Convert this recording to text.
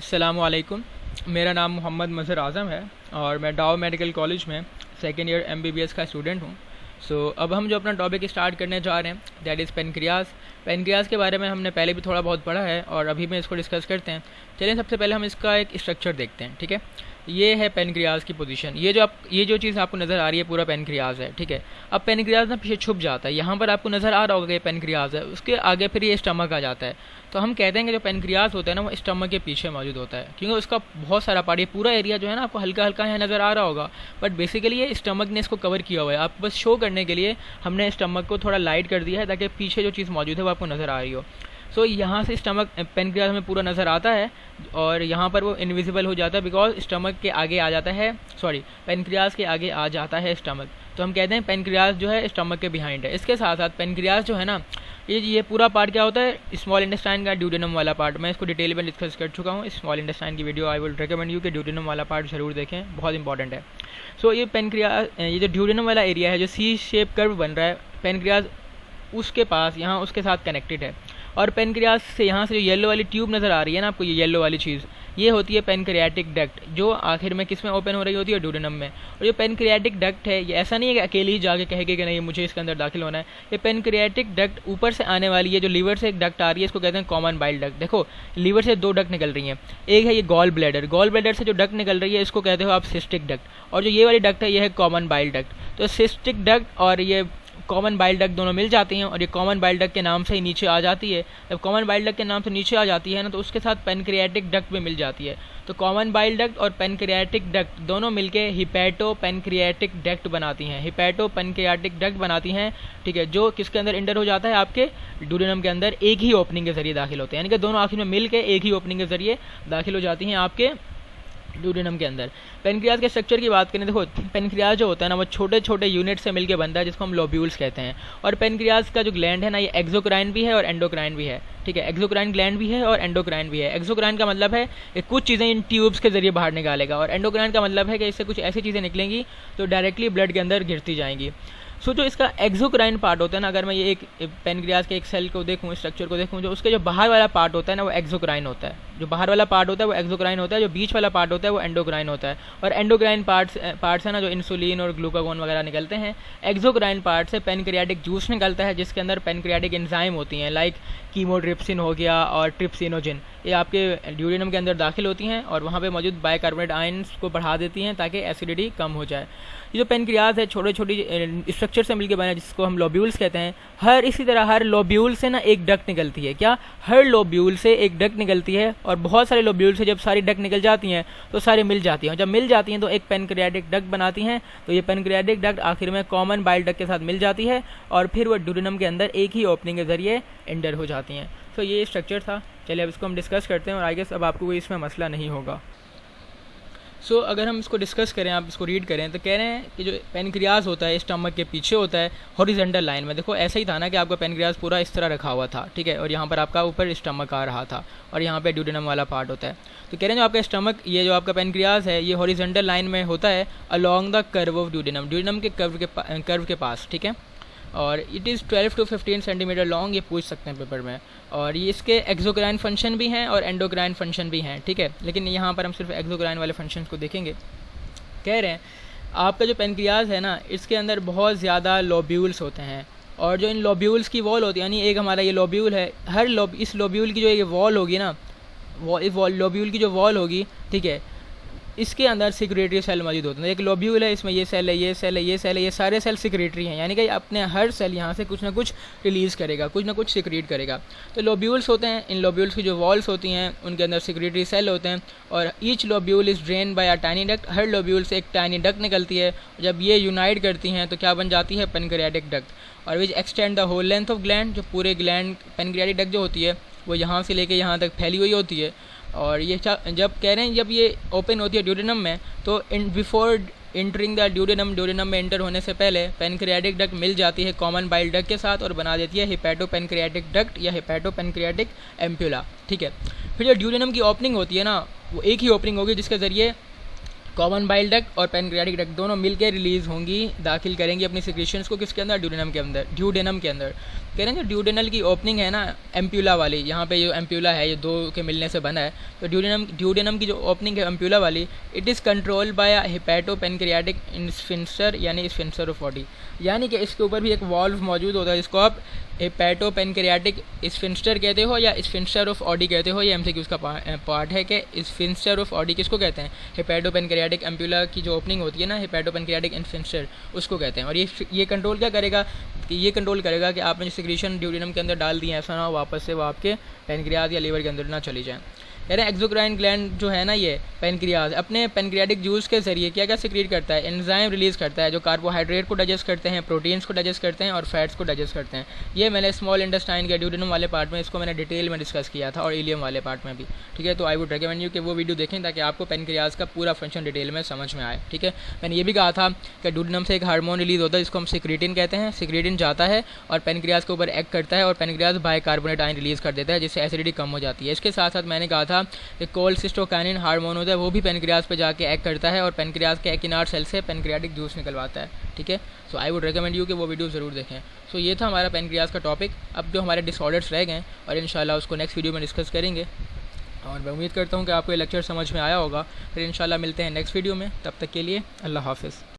अस्सलामुअलैकुम। मेरा नाम मोहम्मद मज़हर आज़म है और मैं डाउ मेडिकल कॉलेज में सेकेंड ईयर MBBS का स्टूडेंट हूँ। अब हम जो अपना टॉपिक स्टार्ट करने जा रहे हैं दैट इज़ पेनक्रियाज। पेनक्रियाज के बारे में हमने पहले भी थोड़ा बहुत पढ़ा है और अभी में इसको डिस्कस करते हैं। चलिए सबसे पहले हम इसका एक स्ट्रक्चर देखते हैं। ठीक है, ये है पेनक्रियाज की पोजीशन। ये जो चीज़ आपको नज़र आ रही है पूरा पेनक्रियाज है। ठीक है, अब पेनक्रियाज ना पीछे छुप जाता है। यहाँ पर आपको नज़र आ रहा होगा ये पेनक्रियाज है, उसके आगे फिर ये स्टमक आ जाता है। तो हम कहते हैं कि जो पेनक्रियाज होता है ना वो स्टमक के पीछे मौजूद होता है, क्योंकि उसका बहुत सारा पार्ट, ये पूरा एरिया जो है ना आपको हल्का हल्का यहाँ नज़र आ रहा होगा, बट बेसिकली ये स्टमक ने इसको कवर किया हुआ है। आप बस शो करने के लिए हमने स्टमक को थोड़ा लाइट कर दिया है ताकि पीछे जो चीज़ मौजूद है वो आपको नज़र आ रही हो। यहाँ से स्टमक पेनक्रियाज में पूरा नज़र आता है और यहाँ पर वो इनविजिबल हो जाता है बिकॉज स्टमक के आगे आ जाता है, पेनक्रियाज के आगे आ जाता है स्टमक। तो हम कहते हैं पेनक्रियाज जो है स्टमक के बिहाइंड है। इसके साथ साथ पेनक्रियाज जो है ना ये पूरा पार्ट क्या होता है, स्मॉल इंटेस्टाइन का ड्यूडेनम वाला पार्ट। मैं इसको डिटेल में डिस्कस कर चुका हूँ। स्मॉल इंटेस्टाइन की video I will recommend you कि ड्यूडेनम वाला पार्ट जरूर देखें, बहुत इंपॉर्टेंट है। ये पेनक्रियाज, ये जो ड्यूडेनम वाला एरिया है जो सी शेप कर्व बन रहा है, पेनक्रियाज उसके पास यहाँ उसके साथ कनेक्टेड है। और पेनक्रियाज से यहाँ से जो येलो वाली ट्यूब नज़र आ रही है ना आपको, ये येलो वाली चीज़, ये होती है पेनक्रियाटिक डक्ट, जो आखिर में किस में ओपन हो रही होती है, ड्यूडेनम में। और ये पेनक्रियाटिक डक्ट है, ये ऐसा नहीं है कि अकेले ही जाके कहेगी कि नहीं मुझे इसके अंदर दाखिल होना है। ये पेनक्रियाटिक डक्ट ऊपर से आने वाली है, जो लीवर से एक डक्ट आ रही है, इसको कहते हैं कॉमन बाइल डक्ट। देखो लीवर से दो डक्ट निकल रही हैं, एक है ये गॉल ब्लैडर से जो डक्ट निकल रही है इसको कहते हो आप सिस्टिक डक्ट, और जो ये वाली डक्ट है ये है कॉमन बाइल डक्ट। तो सिस्टिक डक्ट और ये कॉमन बाइल डक्ट दोनों मिल जाती हैं और ये कॉमन बाइल डक्ट के नाम से ही नीचे आ जाती है। जब कॉमन बाइल डक्ट के नाम से नीचे आ जाती है ना तो उसके साथ पेनक्रियाटिक डक्ट भी मिल जाती है। तो कॉमन बाइल डक्ट और पेनक्रियाटिक डक्ट दोनों मिलके हिपैटो पेनक्रियाटिक डक्ट बनाती हैं, हिपैटो पेनक्रियाटिक डक्ट बनाती हैं। ठीक है, जो किसके अंदर इंटर हो जाता है, आपके ड्यूडेनम के अंदर एक ही ओपनिंग के जरिए दाखिल होते हैं, यानी कि दोनों आखिर में मिल के एक ही ओपनिंग के जरिए दाखिल हो जाती हैं आपके ड्यूडेनम के अंदर। पेनक्रियाज के स्ट्रक्चर की बात करें, देखो पेनक्रियाज जो होता है ना वो छोटे छोटे यूनिट से मिलकर बनता है जिसको हम लोब्यूल्स कहते हैं। और पेनक्रियाज का जो ग्लैंड है ना ये एक्सोक्राइन भी है और एंडोक्राइन भी है। ठीक है, एक्सोक्राइन ग्लैंड भी है और एंडोक्राइन भी है। एक्सोक्राइन का मतलब है कि कुछ चीज़ें इन ट्यूब्स के जरिए बाहर निकालेगा, और एंडोक्राइन का मतलब है कि इससे कुछ ऐसी चीज़ें निकलेंगी तो डायरेक्टली ब्लड के अंदर गिरती जाएंगी। जो इसका एक्सोक्राइन पार्ट होता है ना, अगर मैं ये एक पेनक्रियाज के एक सेल को देखूँ, स्ट्रक्चर को देखूँ, जो उसके जो बाहर वाला पार्ट होता है ना वो एक्सोक्राइन होता है। जो बाहर वाला पार्ट होता है वो एक्सोक्राइन होता है, जो बीच वाला पार्ट होता है वो एंडोक्राइन होता है। और एंडोक्राइन पार्ट्स है ना जो इंसुलिन और ग्लूकागोन वगैरह निकलते हैं। एक्सोक्राइन पार्ट से पेनक्रियाटिक जूस निकलता है जिसके अंदर पेनक्रियाटिक एंजाइम होती हैं, लाइक कीमोट्रिप्सिन हो गया और ट्रिप्सिनोजिन, ये आपके ड्यूडेनम के अंदर दाखिल होती हैं और वहाँ पे मौजूद बाइकार्बोनेट आयंस को बढ़ा देती हैं ताकि एसिडिटी कम हो जाए। ये जो पेनक्रियाज है छोटे छोटी स्ट्रक्चर से मिलकर बना है जिसको हम लोब्यूल्स कहते हैं। इसी तरह हर लोब्यूल से ना एक डक्ट निकलती है। क्या, हर लोब्यूल से एक डक्ट निकलती है और बहुत सारे लोब्यूल से जब सारी डक्ट निकल जाती हैं तो सारी मिल जाती हैं। जब मिल जाती हैं तो एक पेनक्रियाटिक डक्ट बनाती हैं। तो ये पेनक्रियाटिक डक्ट आखिर में कॉमन बाइल डक्ट के साथ मिल जाती है और फिर वो ड्यूडेनम के अंदर एक ही ओपनिंग के जरिए एंटर हो जाती हैं। ये स्ट्रक्चर था। चलिए अब इसको हम डिस्कस करते हैं और आई गेस अब आपको कोई इसमें मसला नहीं होगा। अगर हम इसको डिस्कस करें, आप इसको रीड करें, तो कह रहे हैं कि जो पेनक्रियाज होता है स्टमक के पीछे होता है हॉरिजॉन्टल लाइन में। देखो ऐसा ही था ना कि आपका पेनक्रियाज पूरा इस तरह रखा हुआ था, ठीक है, और यहाँ पर आपका ऊपर स्टमक आ रहा था और यहाँ पे ड्यूडेनम वाला पार्ट होता है। तो कह रहे हैं जो आपका स्टमक, ये जो आपका पेनक्रियाज है ये हॉरिजॉन्टल लाइन में होता है along the curve of duodenum के कर्व के पास। ठीक है, और it is 12 to 15 centimetre long, ये पूछ सकते हैं पेपर में। और ये इसके एक्सोक्राइन फंक्शन भी हैं और एंडोक्राइन फंक्शन भी हैं। ठीक है, लेकिन यहाँ पर हम सिर्फ एक्सोक्राइन वाले फंक्शन को देखेंगे। कह रहे हैं आपका जो पेनक्रियाज है ना इसके अंदर बहुत ज़्यादा लोब्यूल्स होते हैं, और जो इन लोब्यूल्स की वॉल होती है, यानी एक हमारा ये लोब्यूल है, इस लोब्यूल की जो ये वॉल होगी ना, इस लोब्यूल की जो वॉल होगी, ठीक है, इसके अंदर सिक्रेटरी सेल मौजूद होते हैं। एक लोब्यूल है, इसमें ये सेल है, ये सेल है, ये सेल है, ये सारे सेल सिक्रेटरी हैं, यानी कि अपने हर सेल यहाँ से कुछ ना कुछ रिलीज़ करेगा, कुछ ना कुछ सिक्रेट करेगा। तो लोब्यूल्स होते हैं, इन लोब्यूल्स की जो वॉल्स होती हैं उनके अंदर सिक्रेटरी सेल होते हैं, और each lobule is drain by a tiny duct, हर लोब्यूल से एक टाइनी डक्ट निकलती है। जब ये यूनाइट करती हैं तो क्या बन जाती है, पेनक्रियाटिक डक्ट, और which extend the whole length of gland, जो पूरे ग्लैंड पेनक्रियाटिक डक्ट जो होती है वो यहाँ से लेके यहाँ तक फैली हुई होती है। और ये जब कह रहे हैं जब ये ओपन होती है ड्यूडेनम में, तो बिफोर एंटरिंग द ड्यूडेनम में एंटर होने से पहले पेनक्रियाटिक डक्ट मिल जाती है कॉमन बाइल डक्ट के साथ और बना देती है हिपैटो पेनक्रियाटिक डक्ट या हिपैटो पेनक्रियाटिक एम्प्यूला। ठीक है, फिर जो ड्यूडेनम की ओपनिंग होती है ना वो एक ही ओपनिंग होगी जिसके ज़रिए कॉमन बाइल डक्ट और पेनक्रियाटिक डक्ट दोनों मिलकर रिलीज़ होंगी, दाखिल करेंगी अपनी सिक्रीशंस को किसके अंदर, ड्यूडेनम के अंदर, ड्यूडेनम के अंदर। कह रहे हैं जो ड्यूडेनल की ओपनिंग है ना एम्प्यूला वाली, यहाँ पे जो एम्प्यूला है ये दो के मिलने से बना है, तो ड्यूडेनम की जो ओपनिंग है एम्प्यूला वाली, it is control by hepato pancreatic sphincter यानी स्फिंक्टर ऑफ बॉडी, यानी कि इसके ऊपर भी एक वॉल्व मौजूद होता है जिसको आप हिपैटो पेनक्रियाटिक स्फिंक्टर कहते हो या स्फिंक्टर ऑफ ऑडी कहते हो। ये एमसीक्यू का पार्ट है कि स्फिंक्टर ऑफ ऑडी किसको कहते हैं, हिपैटो पेनक्रियाटिक एम्प्यूला की जो ओपनिंग होती है ना हिपैटो पेनक्रियाटिक स्फिंक्टर उसको कहते हैं। और ये कंट्रोल क्या करेगा कि ये कंट्रोल करेगा कि आपने जो सिक्रीशन ड्यूडेनम के अंदर डाल दिए ऐसा ना हो वापस से वो आपके पेनक्रियाज या लीवर के अंदर ना चली जाए। कह रहे हैं एक्सोक्राइन ग्लैंड जो है ना ये पेनक्रियाज अपने पेनक्रियाटिक जूस के जरिए क्या क्या सिक्रीट करता है, एंजाइम रिलीज़ करता है जो कार्बोहाइड्रेट को डाइजेस्ट करते हैं, प्रोटीन्स को डाइजेस्ट करते हैं और फैट्स को डाइजेस्ट करते हैं। ये मैंने स्मॉल इंटेस्टाइन के ड्यूडेनम वाले पार्ट में इसको मैंने डिटेल में डिस्कस किया था और इलियम वाले पार्ट में भी, ठीक है। तो आई वुड रिकमेंड यू कि वो वीडियो देखें ताकि आपको पेनक्रियाज का पूरा फंक्शन डिटेल में समझ में आए, ठीक है। मैंने ये भी कहा था कि ड्यूडेनम से एक हार्मोन रिलीज़ होता है जिसको हम सिक्रीटिन कहते हैं, सिक्रीटिन जाता है और पेनक्रियाज के ऊपर एक्ट करता है और पेनक्रियाज बाइकार्बोनेट आयन रिलीज़ कर देता है जिससे एसिडिटी कम हो जाती है। इसके साथ साथ मैंने कहा था कि कोलेसिस्टोकाइनिन हार्मोन होता है वो भी पेनक्रियाज पे जाके एक्ट करता है और पेनक्रियाज के एकिनार्ड सेल से पेनक्रियाटिक जूस निकलवाता है, ठीक है। सो आई वुड रिकमेंड यू कि वो वीडियो ज़रूर देखें। सो ये था हमारा पेनक्रियाज का टॉपिक। अब जो हमारे डिसऑर्डर्स रह गए और इंशाल्लाह उसको नेक्स्ट वीडियो में डिस्कस करेंगे और मैं उम्मीद करता हूँ कि आपको ये लेक्चर समझ में आया होगा। फिर इंशाल्लाह मिलते हैं नेक्स्ट वीडियो में, तब तक के लिए अल्लाह हाफ़िज़।